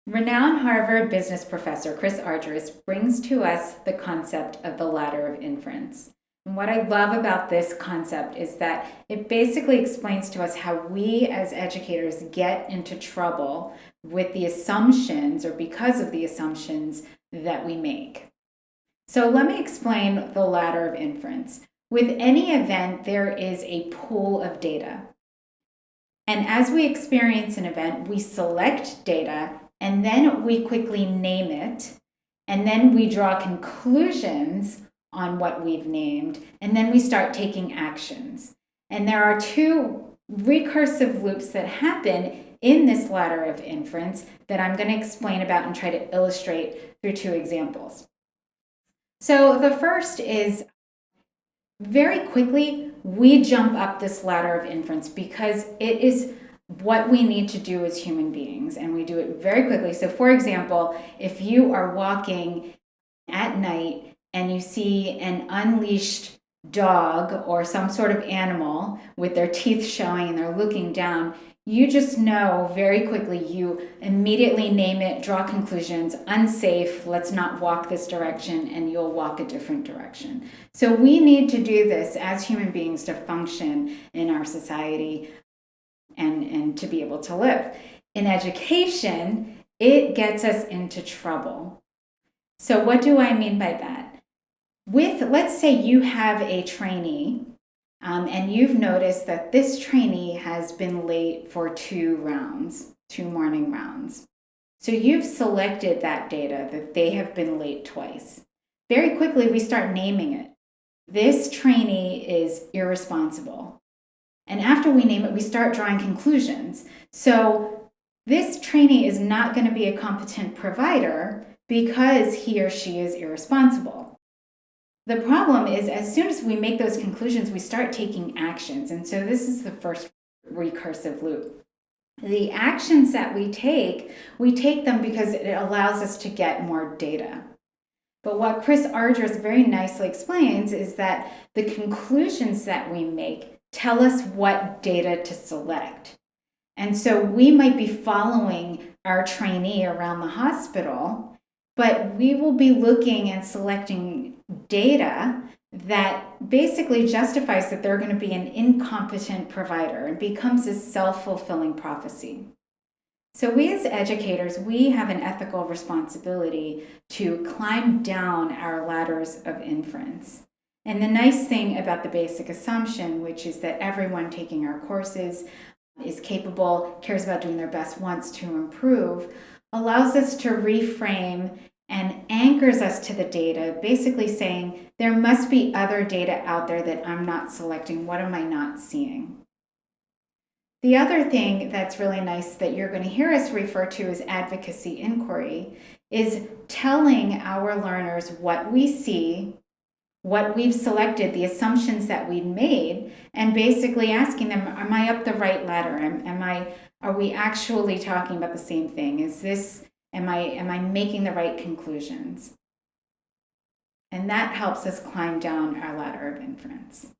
Renowned Harvard business professor Chris Argyris brings to us the concept of the ladder of inference. And what I love about this concept is that it basically explains to us how we as educators get into trouble with the assumptions or because of the assumptions that we make. So let me explain the ladder of inference. With any event, there is a pool of data. And as we experience an event, we select data and then we quickly name it. And then we draw conclusions on what we've named. And then we start taking actions. And there are two recursive loops that happen in this ladder of inference that I'm going to explain about and try to illustrate through two examples. So the first is very quickly, we jump up this ladder of inference because it is what we need to do as human beings, and we do it very quickly. So for example, if you are walking at night and you see an unleashed dog or some sort of animal with their teeth showing and they're looking down, you just know very quickly, you immediately name it, draw conclusions, unsafe, let's not walk this direction, and you'll walk a different direction. So we need to do this as human beings to function in our society and to be able to live. In education, it gets us into trouble. So what do I mean by that? Let's say you have a trainee and you've noticed that this trainee has been late for two morning rounds. So you've selected that data that they have been late twice. Very quickly, we start naming it. This trainee is irresponsible. And after we name it, we start drawing conclusions. So this trainee is not going to be a competent provider because he or she is irresponsible. The problem is, as soon as we make those conclusions, we start taking actions. And so this is the first recursive loop. The actions that we take them because it allows us to get more data. But what Chris Argyris very nicely explains is that the conclusions that we make tell us what data to select. And so we might be following our trainee around the hospital, but we will be looking and selecting data that basically justifies that they're going to be an incompetent provider and becomes a self-fulfilling prophecy. So we as educators, we have an ethical responsibility to climb down our ladders of inference. And the nice thing about the basic assumption, which is that everyone taking our courses is capable, cares about doing their best, wants to improve, allows us to reframe and anchors us to the data, basically saying there must be other data out there that I'm not selecting. What am I not seeing? The other thing that's really nice that you're going to hear us refer to as advocacy inquiry is telling our learners what we see, what we've selected, the assumptions that we've made, and basically asking them, am I up the right ladder? Are we actually talking about the same thing? Am I making the right conclusions? And that helps us climb down our ladder of inference.